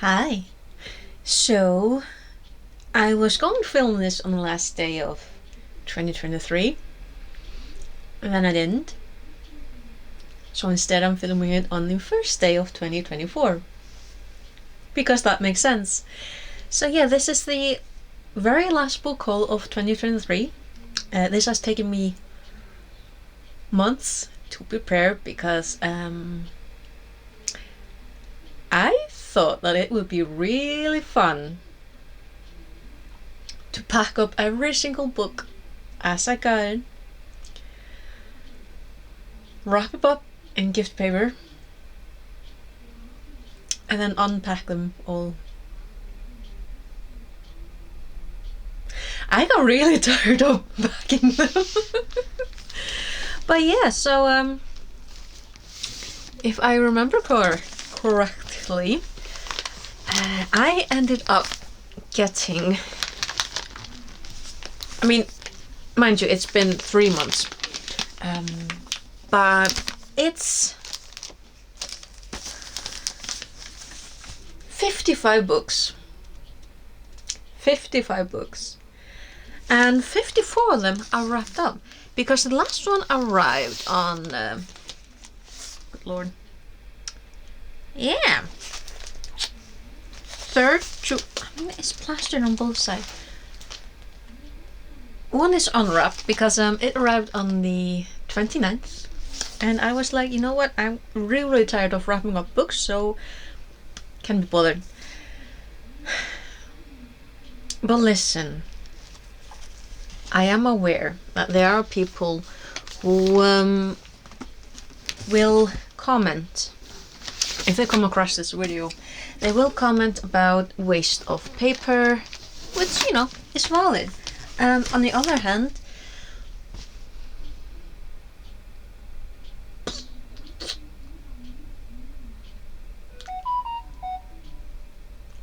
Hi. So, I was going to film this on the last day of 2023, and then I didn't. So instead I'm filming it on the first day of 2024. Because that makes sense. So yeah, this is the very last book haul of 2023. This has taken me months to prepare because I thought that it would be really fun to pack up every single book as I got it, wrap it up in gift paper, and then unpack them all. I got really tired of packing them. But yeah, so if I remember correctly, I ended up getting, I mean, mind you, it's been 3 months, but it's 55 books. 55 books. And 54 of them are wrapped up. Because the last one arrived on, good lord. Yeah. It's plastered on both sides. One is unwrapped because it arrived on the 29th. And I was like, you know what? I'm really tired of wrapping up books, so can't be bothered. But listen, I am aware that there are people who will comment. If they come across this video, they will comment about waste of paper, which, you know, is valid. On the other hand,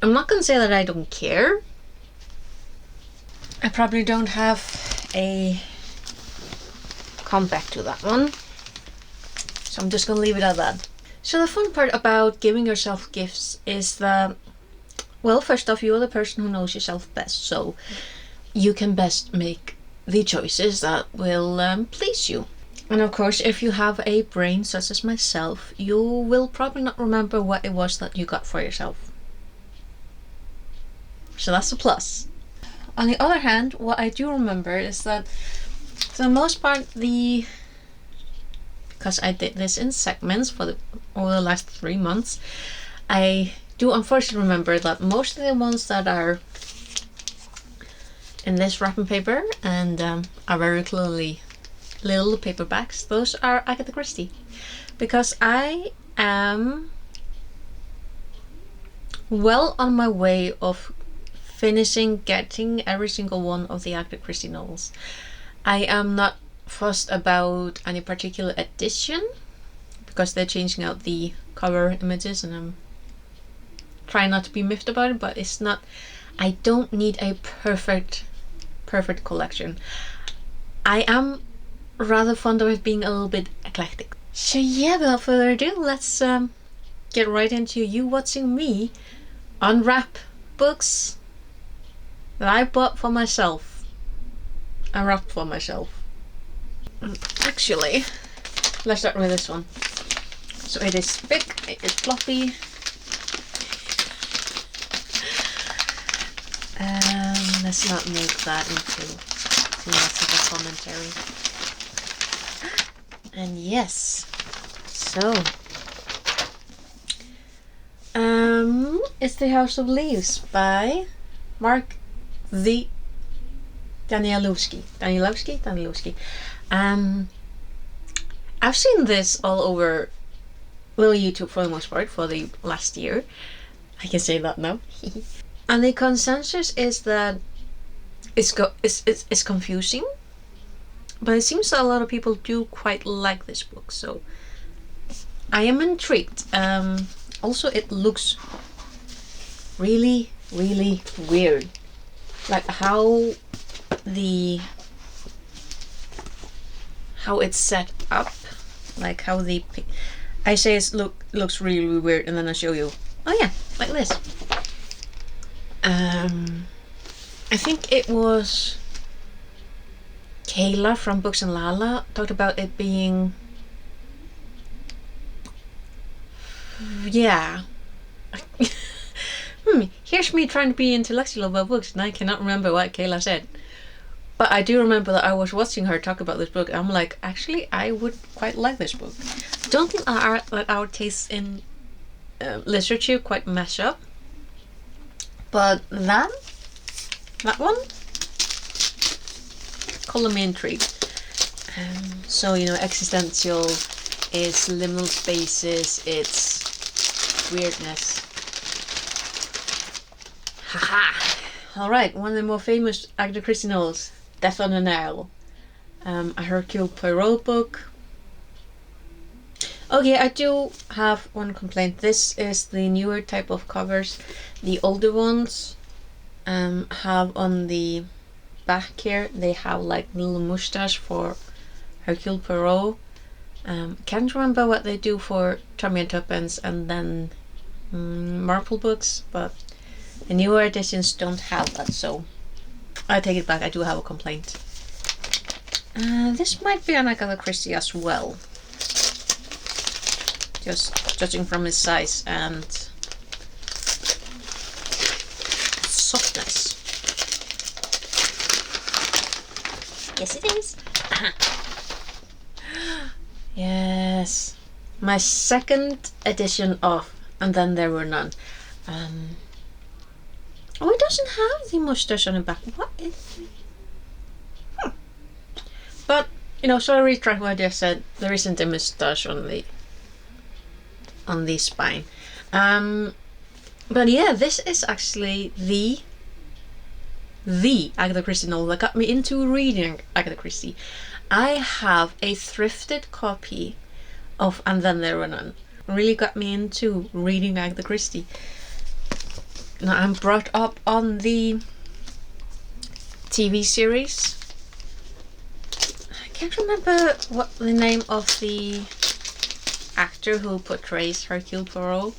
I'm not gonna say that I don't care. I probably don't have a comeback to that one, so I'm just gonna leave it at that. So the fun part about giving yourself gifts is that, well, first off, you're the person who knows yourself best, so you can best make the choices that will please you. And of course, if you have a brain such as myself, you will probably not remember what it was that you got for yourself. So that's a plus. On the other hand, what I do remember is that, for the most part, because I did this in segments over the last 3 months, I do unfortunately remember that most of the ones that are in this wrapping paper and are very clearly little paperbacks, those are Agatha Christie. Because I am well on my way of getting every single one of the Agatha Christie novels. I am not fussed about any particular edition because they're changing out the cover images, and I'm trying not to be miffed about it, but it's not, I don't need a perfect collection. I am rather fond of it being a little bit eclectic. So yeah, without further ado, let's get right into you watching me unwrap books that I bought for myself. I wrapped for myself. Actually, let's start with this one. So it is big, it is floppy. Let's not make that into too much of a commentary. And yes, so it's The House of Leaves by Mark the Danielowski. I've seen this all over little YouTube for the most part for the last year. I can say that now. And the consensus is that it's confusing, but it seems that a lot of people do quite like this book, so I am intrigued. Also, it looks really weird, like how it's set up, like how I say it looks really weird, and then I show you, oh yeah, like this. I think it was Kayla from Books and Lala talked about it being, yeah. Here's me trying to be intellectual about books, and I cannot remember what Kayla said. But I do remember that I was watching her talk about this book. I'm like, actually, I would quite like this book. Don't think that our tastes in literature quite match up. But that one, color me intrigued. So, existential is liminal spaces, it's weirdness. Haha! Alright, one of the more famous Agatha Christie novels, Death on the Nile. A Hercule Poirot book. Okay, I do have one complaint. This is the newer type of covers. The older ones have on the back here, they have like little mustache for Hercule Poirot. Can't remember what they do for Tommy and Tuppence and then Marple books, but the newer editions don't have that, so I take it back. I do have a complaint. This might be an Agatha Christie as well, just judging from its size and softness. Yes, it is. Yes, my second edition of And Then There Were None. Oh, it doesn't have the mustache on the back. What is it? But, so I retract what I just said. There isn't a mustache on the spine. But yeah, this is actually the Agatha Christie novel that got me into reading Agatha Christie. I have a thrifted copy of And Then There Were None. Really got me into reading Agatha Christie. Now, I'm brought up on the TV series. I can't remember what the name of the actor who portrays Hercule Poirot,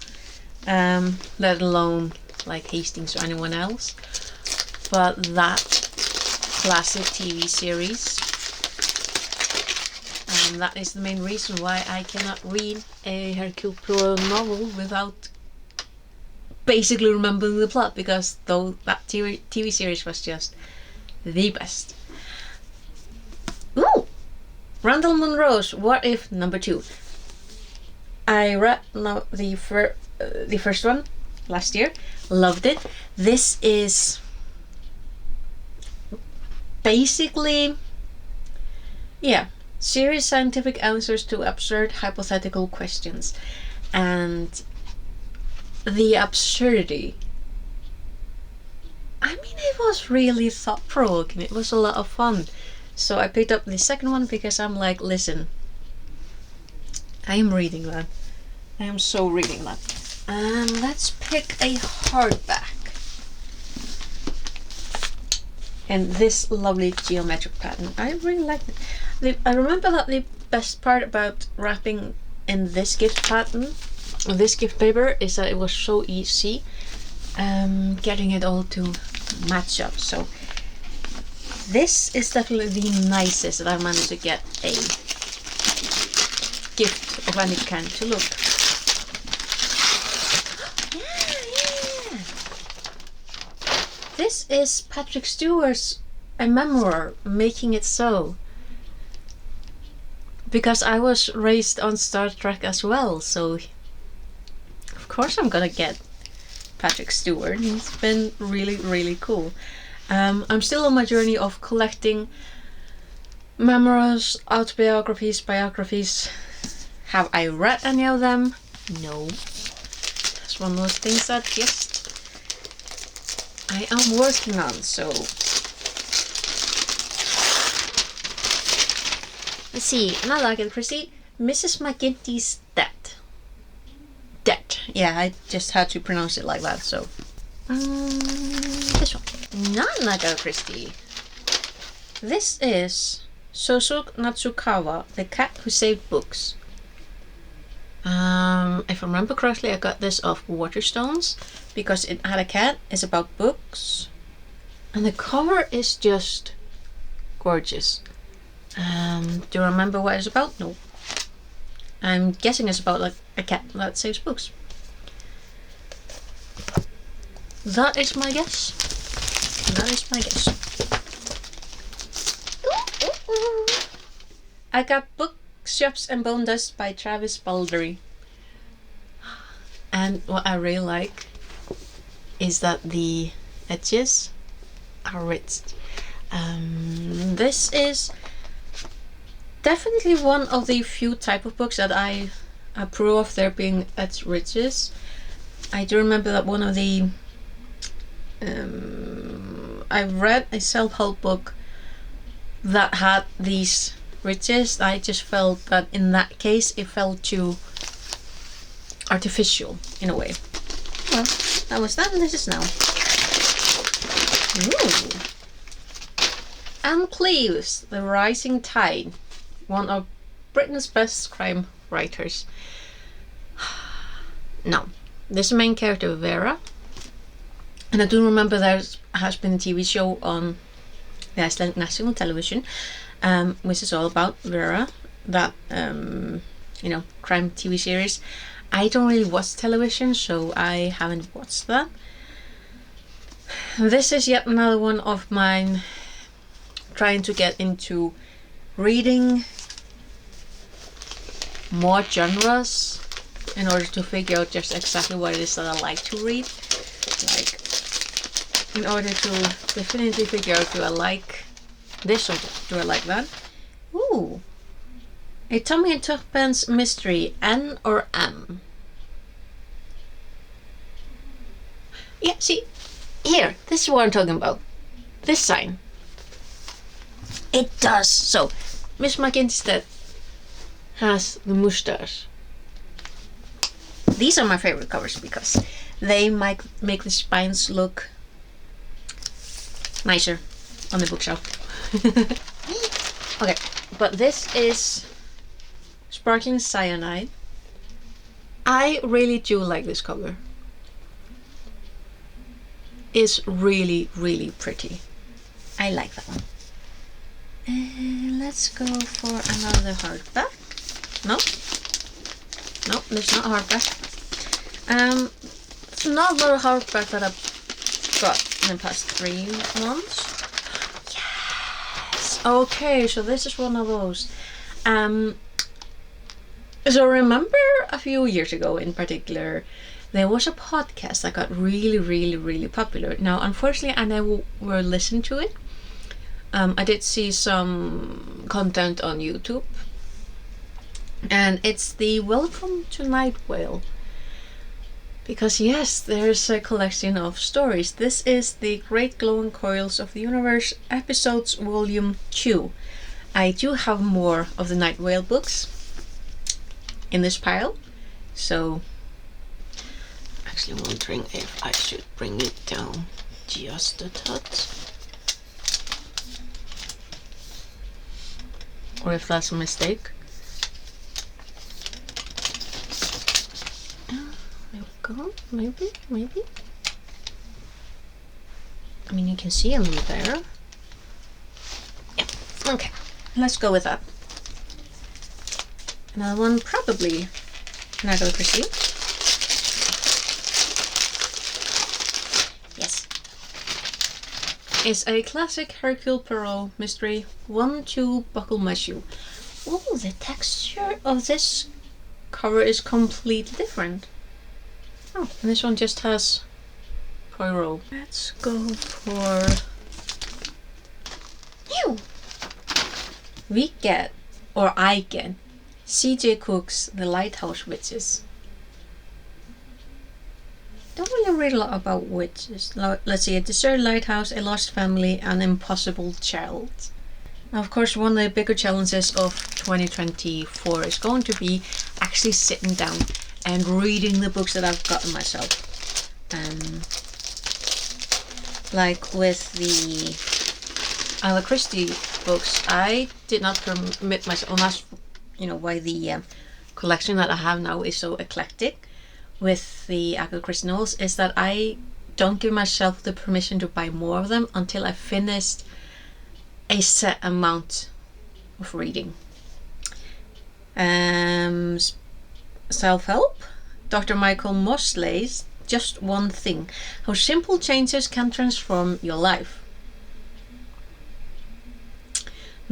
let alone like Hastings or anyone else. But that classic TV series, that is the main reason why I cannot read a Hercule Poirot novel without basically remembering the plot, because though that TV series was just the best. Ooh! Randall Munro's What If #2. I read the first one last year, loved it. This is basically, serious scientific answers to absurd hypothetical questions. And the absurdity, I mean, it was really thought-provoking. It was a lot of fun. So I picked up the second one because I'm like, listen, I am reading that. I am so reading that. Let's pick a hardback. And this lovely geometric pattern. I really liked it. I remember that the best part about wrapping in this gift pattern, this gift paper, is that it was so easy getting it all to match up. So this is definitely the nicest that I managed to get a gift of any kind to look. Yeah. This is Patrick Stewart's A Memoir, Making It So. Because I was raised on Star Trek as well, so of course I'm gonna get Patrick Stewart. He's been really, really cool. I'm still on my journey of collecting memoirs, autobiographies, biographies. Have I read any of them? No. That's one of those things that just I am working on, so let's see. Another Agatha Christie, Mrs. McGinty's Debt. Yeah, I just had to pronounce it like that, so this one. Not Agatha Christie. This is Soso Natsukawa, The Cat Who Saved Books. If I remember correctly, I got this off Waterstones because it had a cat. It's about books, and the cover is just gorgeous. Do you remember what it's about? No. I'm guessing it's about like a cat that saves books. That is my guess. That is my guess. I got Bookshops and Bone Dust by Travis Baldry. And what I really like is that the edges are rich. This is definitely one of the few type of books that I approve of there being edge ridges. I do remember that one of the I read a self-help book that had these ridges. I just felt that in that case it felt too artificial in a way. Well, that was that, and this is now. Ooh. Anne Cleeves, The Rising Tide, one of Britain's best crime writers. Now, this is the main character, Vera, and I do remember there has been a TV show on the Icelandic national television, which is all about Vera, that crime TV series. I don't really watch television, so I haven't watched that. This is yet another one of mine trying to get into reading more genres in order to figure out just exactly what it is that I like to read. Like, in order to definitely figure out, do I like this or do I like that? Ooh. A Tommy and Tuppence mystery, N or M? Yeah, see, here, this is what I'm talking about. This sign. It does. So, Miss McInstead has the moustache. These are my favorite covers because they might make the spines look nicer on the bookshelf. Okay, but this is Sparkling Cyanide. I really do like this cover. It's really, really pretty. I like that one. Let's go for another hardback. No, there's not hardback. It's not a lot of hardback that I've got in the past 3 months. Yes. Okay, so this is one of those. So remember a few years ago in particular, there was a podcast that got really, really, really popular. Now, unfortunately, I never listened to it. I did see some content on YouTube, and it's the Welcome to Night Vale. Because yes, there's a collection of stories. This is the Great Glowing Coils of the Universe, Episodes Volume 2. I do have more of the Night Vale books in this pile, so actually wondering if I should bring it down just a touch, or if that's a mistake. There we go. Maybe. I mean, you can see a little there. Yeah. Okay. Let's go with that. Another one, probably an Agatha Christie. Yes. It's a classic Hercule Poirot mystery, 1-2 Buckle Mao. Oh, the texture of this cover is completely different. Oh, and this one just has Poirot. Let's go for you. We get, or I get, C.J. Cook's The Lighthouse Witches. Don't really read a lot about witches. Let's see, a deserted lighthouse, a lost family, an impossible child. Now, of course, one of the bigger challenges of 2024 is going to be actually sitting down and reading the books that I've gotten myself. Like with the Agatha Christie books, I did not permit myself, and that's why the collection that I have now is so eclectic with the Agatha Christie novels is that I don't give myself the permission to buy more of them until I finished a set amount of reading. Self-help, Dr. Michael Mosley's Just One Thing, How Simple Changes Can Transform Your Life.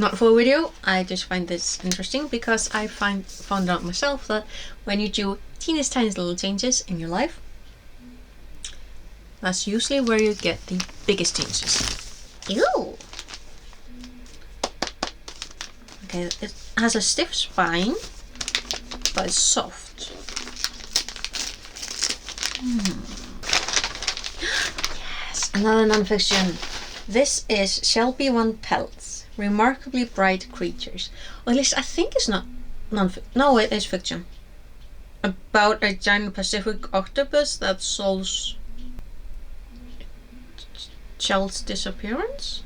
Not for a video, I just find this interesting because I found out myself that when you do teeny tiny little changes in your life, that's usually where you get the biggest changes. Ew! Okay, it has a stiff spine, but it's soft. Yes, another nonfiction. This is Shelby One Pelts, Remarkably Bright Creatures. Or at least I think it's not nonfiction. No, it is fiction. About a giant Pacific octopus that solves Shell's disappearance?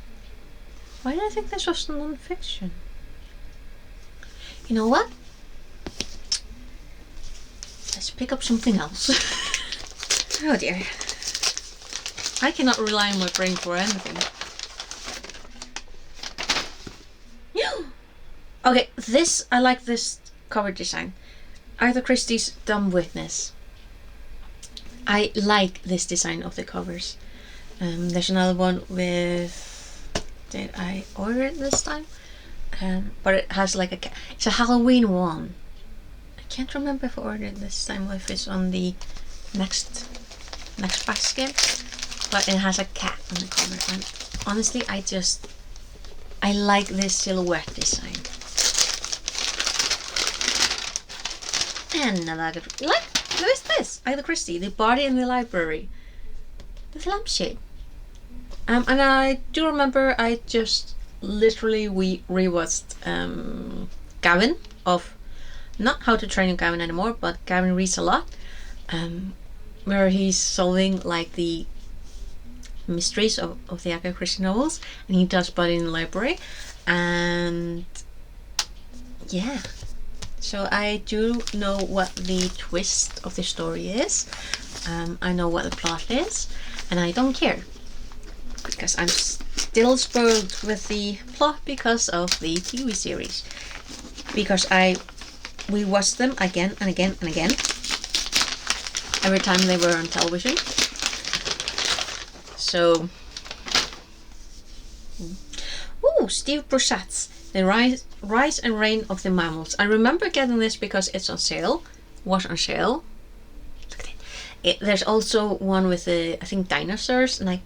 Why did I think this was nonfiction? You know what? Let's pick up something else. Oh dear. I cannot rely on my brain for anything. Okay, I like this cover design. Agatha Christie's Dumb Witness. I like this design of the covers. There's another one with... Did I order it this time? But it has like it's a Halloween one. I can't remember if I ordered it this time or if it's on the next basket. But it has a cat on the cover, and honestly, I like this silhouette design. And another who is this? Agatha Christie, The Body in the Library. The lampshade. And I do remember I just literally rewatched Gavin of not How to Train Your Gavin anymore, but Gavin Reads a Lot, where he's solving like the mysteries of the Agatha Christie novels, and he does Body in the Library, and yeah, so I do know what the twist of the story is. I know what the plot is, and I don't care because I'm still spoiled with the plot because of the TV series, because we watched them again and again and again every time they were on television. So, Steve Brusat's The Rise and Reign of the Mammals. I remember getting this because it's on sale. Was on sale. Look at it. There's also one with the I think dinosaurs, and I'm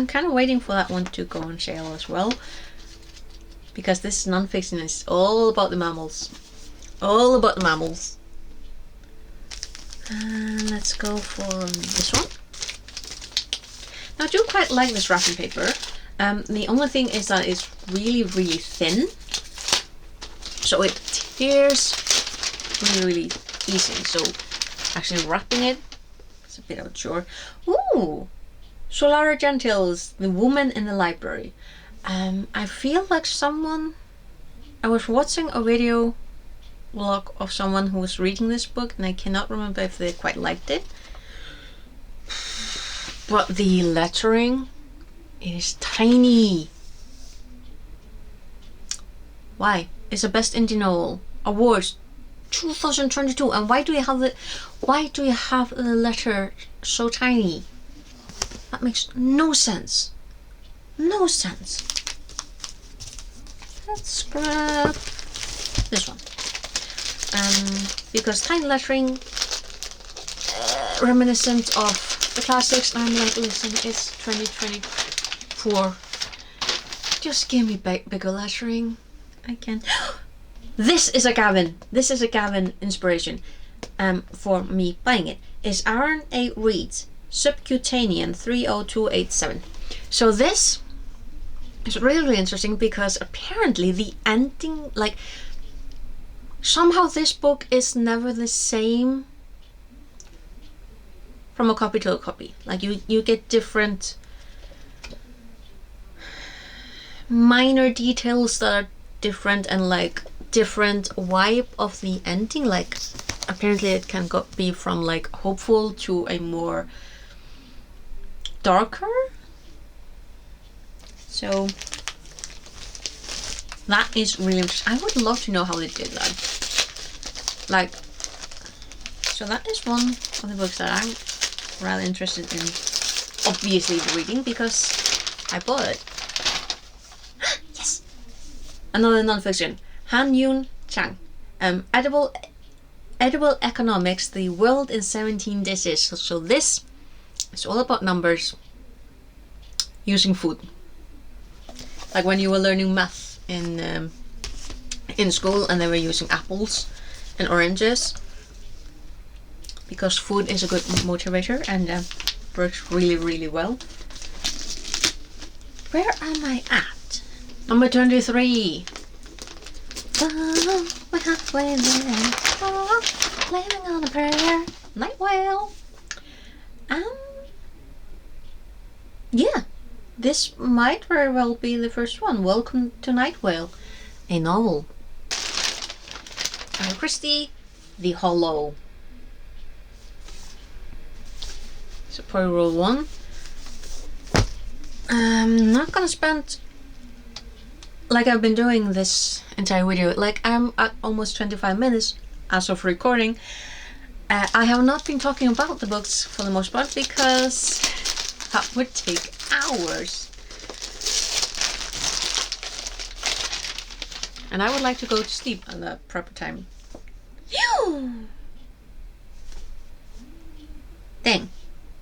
kind of waiting for that one to go on sale as well, because this nonfiction is all about the mammals. All about the mammals. Let's go for this one. Now, I do quite like this wrapping paper. The only thing is that it's really, really thin, so it tears really, really easy. So actually wrapping it, it's a bit of a chore. Ooh, Solara Gentile's The Woman in the Library. I feel like I was watching a video vlog of someone who was reading this book, and I cannot remember if they quite liked it. But the lettering is tiny. Why? It's the best indie novel awards 2022, and why do you have the letter so tiny? That makes no sense. No sense. Let's grab this one. Because tiny lettering, reminiscent of the classics, I'm like, listen, it's 2024. Just give me bigger lettering. I can. This is a Gavin inspiration for me buying it. Is Aaron A. Reed's Subcutanean 30287. So this is really, really interesting because apparently the ending, like, somehow this book is never the same from a copy to a copy. Like you get different minor details that are different, and like different vibe of the ending. Like apparently it can be from like hopeful to a more darker. So that is really interesting. I would love to know how they did that. Like, so that is one of the books that I'm rather interested in, obviously reading, because I bought it. Yes! Another nonfiction. Han Yun Chang. Edible Economics, The World in 17 Dishes. So this is all about numbers using food. Like when you were learning math in school and they were using apples and oranges, because food is a good motivator and works really, really well. Where am I at? Number 23. Oh, we're halfway there. Oh, living on a prayer. Night Whale. Yeah, this might very well be the first one. Welcome to Night Whale, a novel. A Christie, The Hollow. So Poirot 1. I'm not gonna spend, like I've been doing this entire video, like I'm at almost 25 minutes as of recording. I have not been talking about the books for the most part because that would take hours. And I would like to go to sleep at the proper time. Phew! Dang,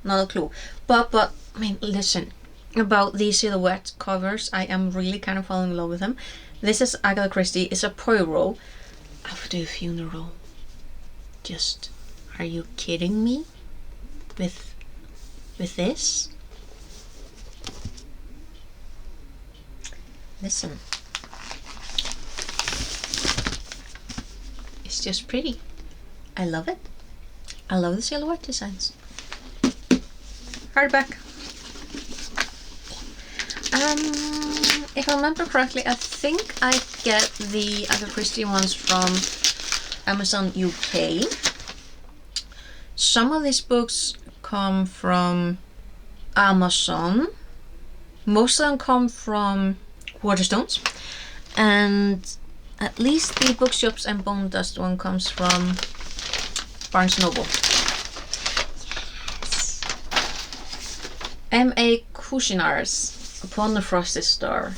not a clue. But I mean, listen, about these Silwet covers, I am really kind of falling in love with them. This is Agatha Christie. It's a Poirot after a funeral. Just, are you kidding me? With this? Listen. It's just pretty. I love it. I love the Silhouette designs. Hardback. If I remember correctly, I think I get the Agatha Christie ones from Amazon UK. Some of these books come from Amazon. Most of them come from Waterstones. And at least the Bookshops and Bone Dust one comes from Barnes & Noble. Yes. M.A. Cuisinart's Upon the Frosted Star,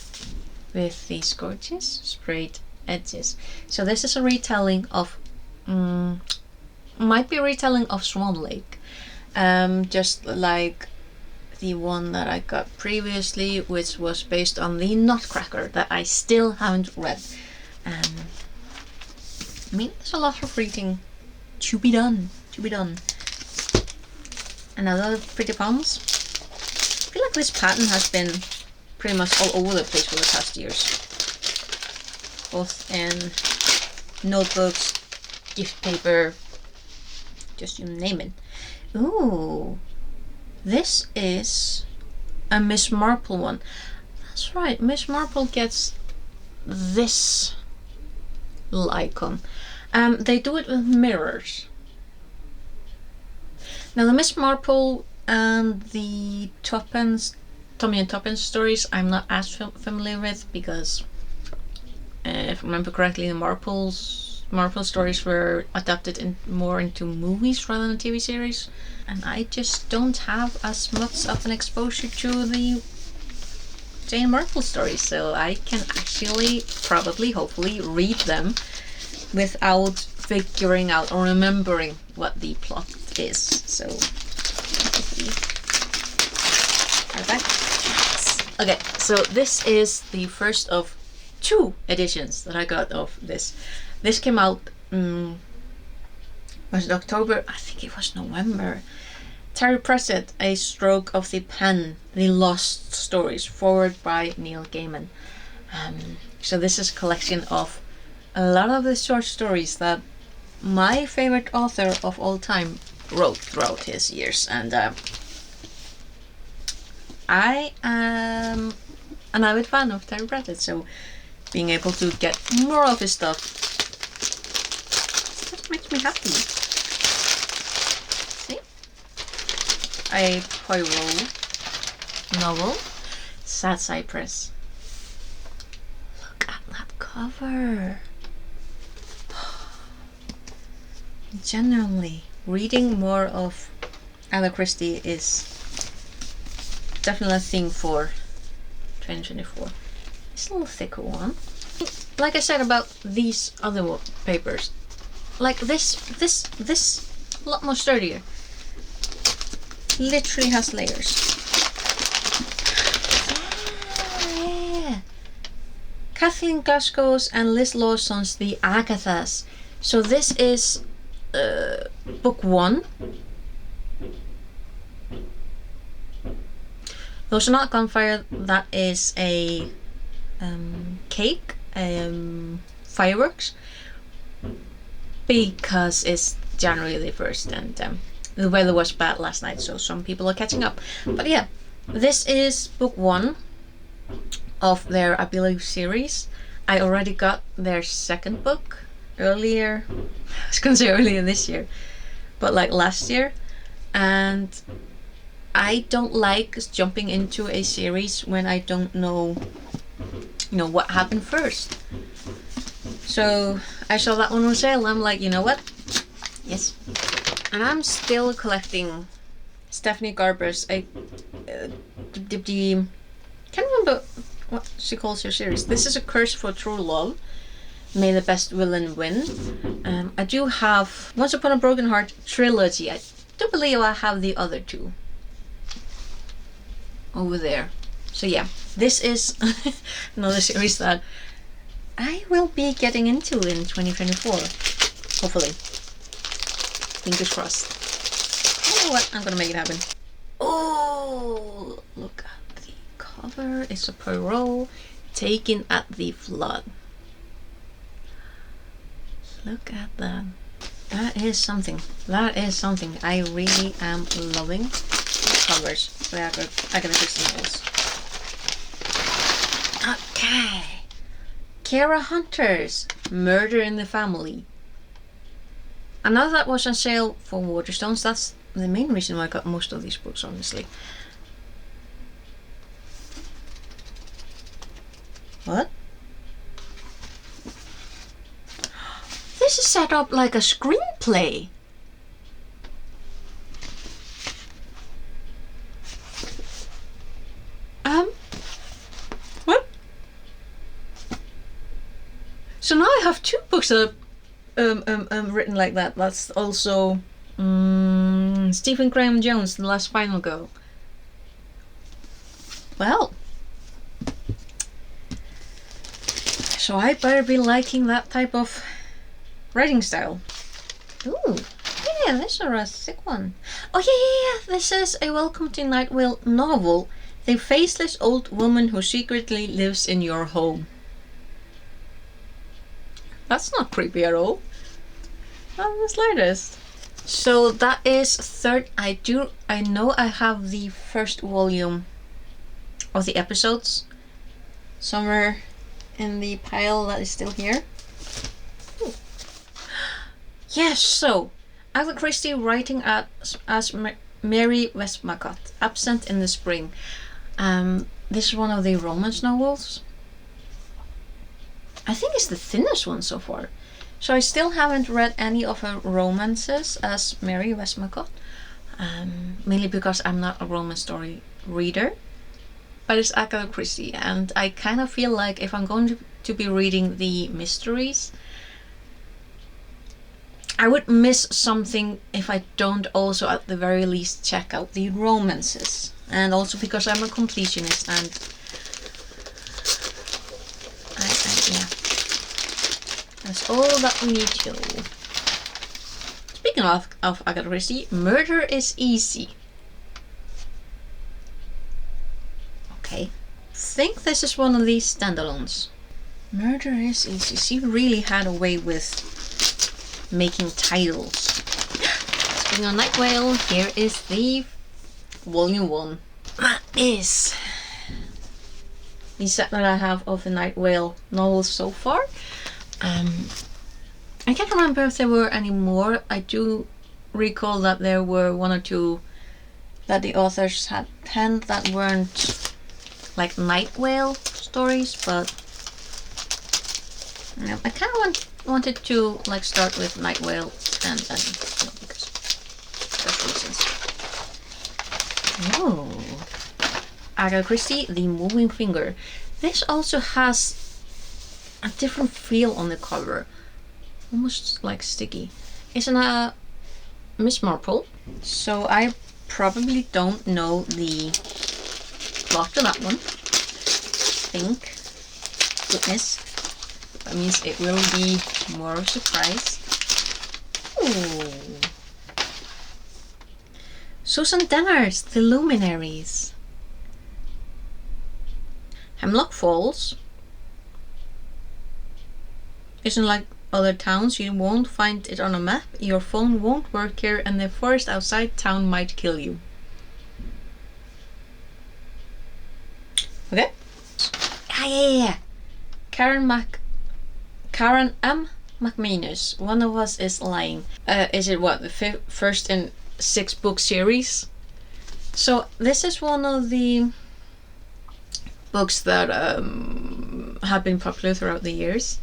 with these gorgeous sprayed edges. So this is a retelling of, might be a retelling of Swan Lake, just like the one that I got previously, which was based on the Nutcracker that I still haven't read. I mean, there's a lot of reading to be done. Another Pretty Palms. I feel like this pattern has been pretty much all over the place for the past years. Both in notebooks, gift paper, just you name it. Ooh, this is a Miss Marple one. That's right, Miss Marple gets this little icon. They do it with mirrors. Now the Miss Marple and the Tommy and Tuppence stories I'm not as familiar with, because if I remember correctly, the Marple stories were adapted more into movies rather than TV series, and I just don't have as much of an exposure to the Jane Marple stories, so I can actually hopefully read them without figuring out or remembering what the plot is. So okay, so this is the first of 2 editions that I got of this. This came out, was it October? I think it was November. Terry Pratchett, A Stroke of the Pen, The Lost Stories, forward by Neil Gaiman. So this is a collection of a lot of the short stories that my favorite author of all time wrote throughout his years, and I am an avid fan of Terry Pratchett, so being able to get more of his stuff. That makes me happy. See? A Poirot novel. Sad Cypress. Look at that cover. Genuinely, reading more of Agatha Christie is definitely a thing for 2024. It's a little thicker one. Like I said about these other papers, like this a lot more sturdier. Literally has layers. Yeah. Kathleen Glasgow's and Liz Lawson's The Agathas. So this is book 1. Those are not gunfire. That is a cake, fireworks, because it's January the 1st and the weather was bad last night, so some people are catching up. But yeah, this is book 1 of their, I believe, series. I already got their second book earlier. I was gonna say earlier this year, but like last year, and I don't like jumping into a series when I don't know, what happened first. So I saw that one on sale. I'm like, you know what? Yes. And I'm still collecting Stephanie Garber's can't remember what she calls her series. This is A Curse for True Love. May the Best Villain Win. I do have Once Upon a Broken Heart trilogy. I do believe I have the other 2 over there. So yeah, this is another series that I will be getting into in 2024. Hopefully. Fingers crossed. You know what? I'm gonna make it happen. Oh, look at the cover. It's a Poirot taken at the flood. Look at that. That is something. That is something. I really am loving the covers for Agatha Christie novels. Okay. Kara Hunter's Murder in the Family. I know that was on sale for Waterstones. That's the main reason why I got most of these books, honestly. What? This is set up like a screenplay. What? So now I have 2 books that are written like that. That's also Stephen Graham Jones, The Last Final Girl. Well, so I better be liking that type of writing style. Ooh, yeah, this is a thick one. Oh yeah. This is a Welcome to Night Vale novel. The Faceless Old Woman Who Secretly Lives in Your Home. That's not creepy at all. Not the slightest. So that is third. I know I have the first volume of the episodes somewhere in the pile that is still here. Ooh. Yes, so Agatha Christie writing as Mary Westmacott, Absent in the Spring. This is one of the romance novels. I think it's the thinnest one so far. So I still haven't read any of her romances as Mary Westmacott. Mainly because I'm not a romance story reader. But it's Agatha Christie, and I kind of feel like if I'm going to be reading the mysteries, I would miss something if I don't also at the very least check out the romances. And also because I'm a completionist, and yeah, that's all that we need to know. Speaking of Agatha Christie, Murder is Easy. Okay, think this is one of these standalones. Murder is Easy. She really had a way with making titles. Speaking of Night Vale, here is the Volume 1. That is the set that I have of the Night Whale novels so far. I can't remember if there were any more. I do recall that there were 1 or 2 that the authors had penned that weren't like Night Whale stories, but I kind of wanted to like start with Night Whale and because reasons. Oh, Agatha Christie, The Moving Finger. This also has a different feel on the cover, almost like sticky. It's a Miss Marple, so I probably don't know the plot to that one. I think, goodness, that means it will be more of a surprise. Ooh. Susan Denners, The Luminaries. Hemlock Falls isn't like other towns. You won't find it on a map. Your phone won't work here, and the forest outside town might kill you. Okay. Yeah. Karen M. McManus. One of us is lying. Is it what, the first in 6-book series? So this is one of the books that have been popular throughout the years,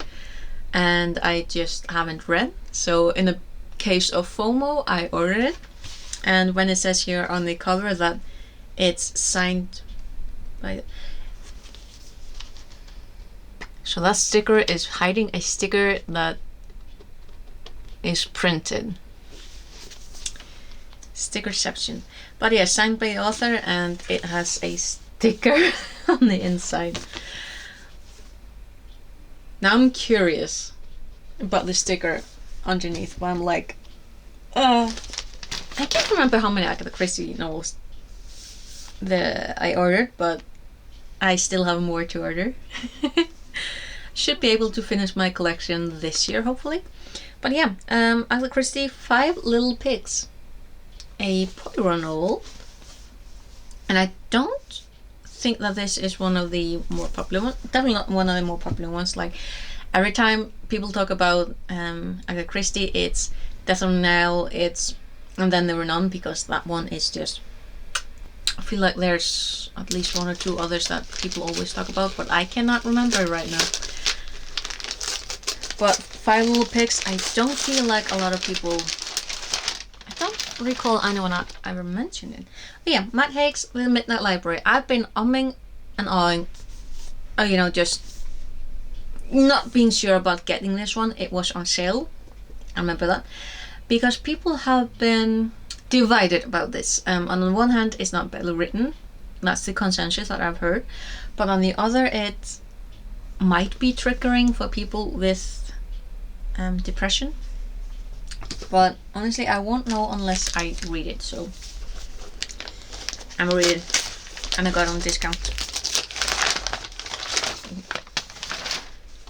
and I just haven't read. So in the case of FOMO, I ordered it, and when it says here on the cover that it's signed by, so that sticker is hiding a sticker that is printed. Stickerception. But yeah, signed by the author, and it has a sticker on the inside. Now I'm curious about the sticker underneath, but I'm like, I can't remember how many Agatha Christie novels I ordered, but I still have more to order. Should be able to finish my collection this year, hopefully. But yeah, Agatha Christie, 5 Little Pigs. A Poirot novel. And I don't think that this is one of the more popular ones. Definitely not one of the more popular ones. Like, every time people talk about Agatha Christie, it's Death on the Nile, and then there were none, because that one is just, I feel like there's at least 1 or 2 others that people always talk about, but I cannot remember right now. But 5 Little Pigs, I don't feel like a lot of people, I don't recall anyone ever mentioned it. But yeah, Matt Haig's The Midnight Library. I've been umming and ahhing, just not being sure about getting this one. It was on sale, I remember that, because people have been divided about this. On the one hand, it's not badly written. That's the consensus that I've heard. But on the other, it might be triggering for people with depression. But honestly, I won't know unless I read it. So I'm gonna read it, and I got it on discount.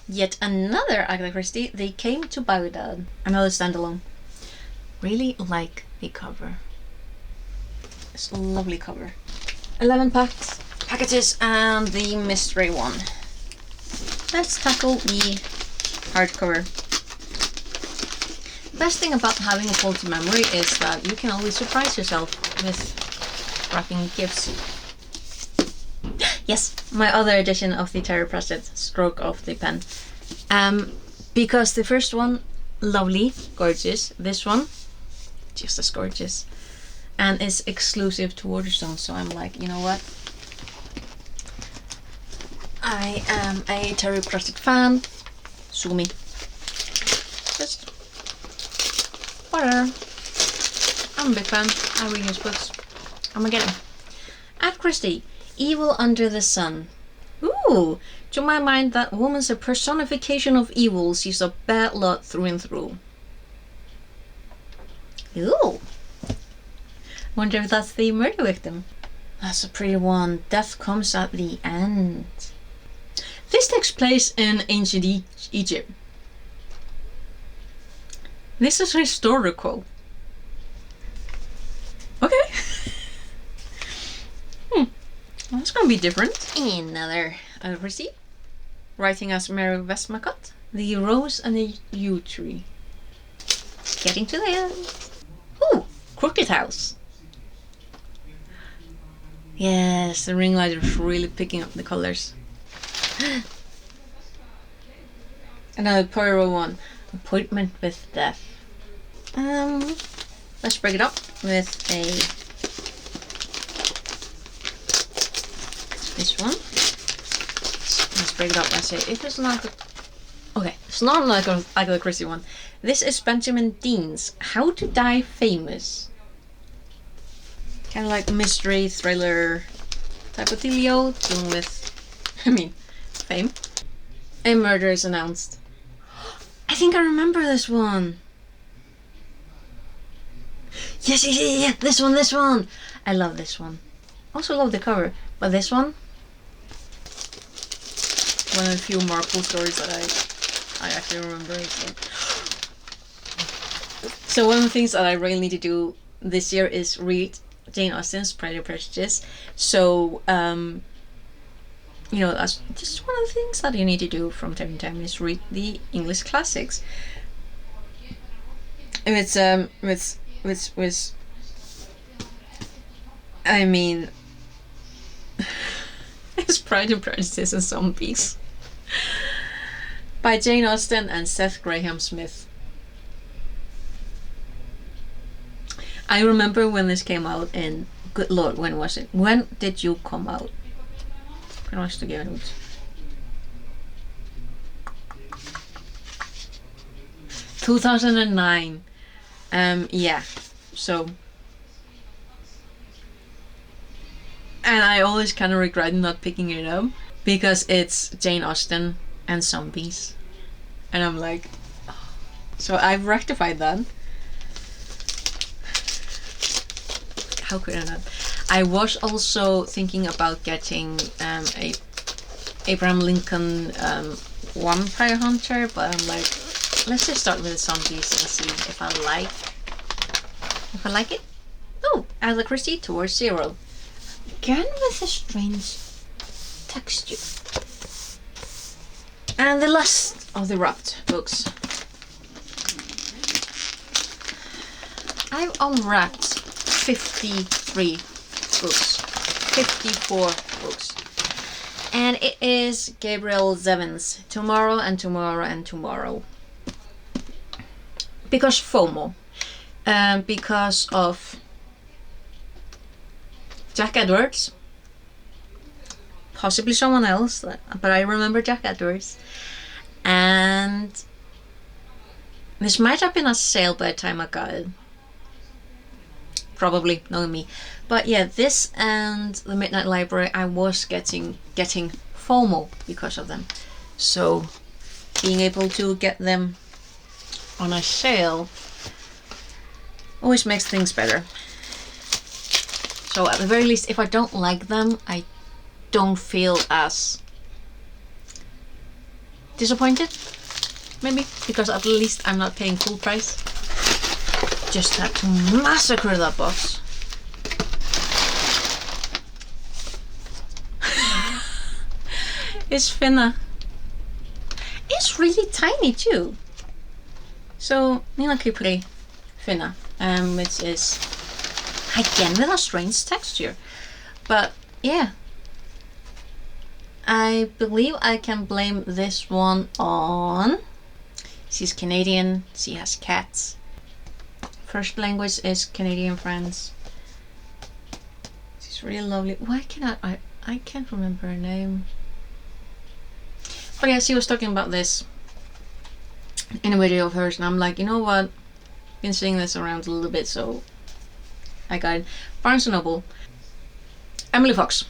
Yet another Agatha Christie, They Came to Baghdad. Another standalone. Really like the cover. It's a lovely cover. 11 packages and the mystery one. Let's tackle the hardcover. The best thing about having a faulty memory is that you can always surprise yourself with wrapping gifts. Yes, my other edition of the Terry Pratchett Stroke of the Pen. Because the first one, lovely, gorgeous. This one, just as gorgeous. And it's exclusive to Waterstone, so I'm like, you know what? I am a Terry Pratchett fan. Sue me. Just whatever. I'm a big fan. I read his books. I'm gonna get him. Agatha Christie, Evil Under the Sun. Ooh, to my mind, that woman's a personification of evil. She's a bad lot through and through. Ooh. Wonder if that's the murder victim. That's a pretty one. Death comes at the end. This takes place in ancient Egypt. This is historical. Okay. Well, that's gonna be different. Another Agatha Christie, writing as Mary Westmacott. The Rose and the Yew Tree. Getting to the end. Ooh, Crooked House. Yes, the ring light is really picking up the colors. Another Poirot one. Appointment with Death. Let's break it up with this one. Let's break it up and say if it's not okay, it's not like a Agatha Christie one. This is Benjamin Dean's How to Die Famous. Kind of like mystery thriller type of dealio, dealing with, fame. A murder is announced. I think I remember this one. Yes, this one. I love this one. Also love the cover, but this one, one of the few Marple stories that I actually remember. So one of the things that I really need to do this year is read Jane Austen's Pride and Prejudice. So that's just one of the things that you need to do from time to time is read the English classics. It's it's Pride and Prejudice and Zombies by Jane Austen and Seth Graham Smith. I remember when this came out in, good lord, when was it? When did you come out? Kan was det given ut? 2009. Yeah, so. And I always kind of regret not picking it up because it's Jane Austen and zombies. And I'm like, oh. So I've rectified that. How could I not? I was also thinking about getting a Abraham Lincoln Vampire Hunter, but I'm like, let's just start with the zombies and see if I like it. Oh, Agatha Christie Towards Zero. Again with a strange texture. And the last of the wrapped books. I've unwrapped 53 books. 54 books. And it is Gabriel Zenz, Tomorrow and Tomorrow and Tomorrow. Because FOMO. Because of Jack Edwards. Possibly someone else, but I remember Jack Edwards. And this might have been a sale by the time I got it. Probably, knowing me. But yeah, this and the Midnight Library, I was getting FOMO because of them. So being able to get them on a sale always makes things better. So at the very least, if I don't like them, I don't feel as disappointed. Maybe because at least I'm not paying full price. Just had to massacre that box. It's Finna. It's really tiny too. So Nina Kipri Finna, which is again with a strange texture, but yeah, I believe I can blame this one on. She's Canadian. She has cats. First language is Canadian French. She's really lovely. Why cannot I can't remember her name. But yeah, she was talking about this in a video of hers, and I'm like, you know what? Been seeing this around a little bit, so I got it. Barnes & Noble. Emily Fox.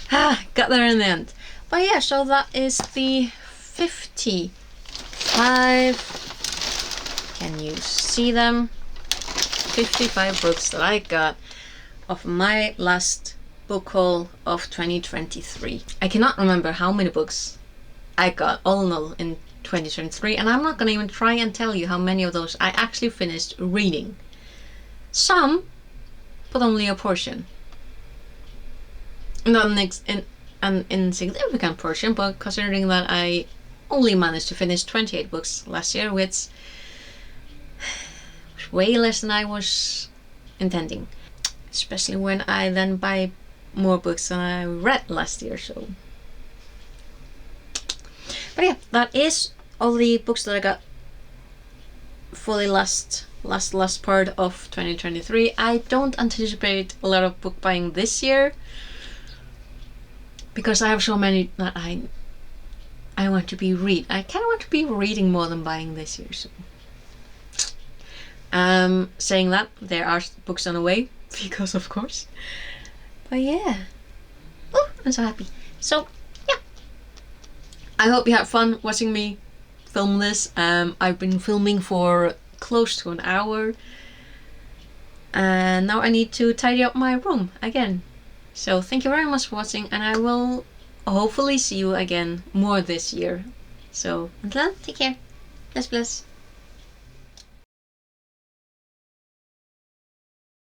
Got there in the end. But yeah, so that is the 55. Can you see them? 55 books that I got of my last book haul of 2023. I cannot remember how many books I got all in all in 2023, and I'm not gonna even try and tell you how many of those I actually finished reading. Some, but only a portion. Not an insignificant portion, but considering that I only managed to finish 28 books last year, which was way less than I was intending. Especially when I then buy more books than I read last year, so. But yeah, that is all the books that I got for the last part of 2023. I don't anticipate a lot of book buying this year because I have so many that I want to be I kind of want to be reading more than buying this year. So, saying that, there are books on the way because of course. But yeah, oh, I'm so happy. So yeah, I hope you had fun watching me film this. I've been filming for close to an hour, and now I need to tidy up my room again. So thank you very much for watching, and I will hopefully see you again more this year. So until then, take care. Bless.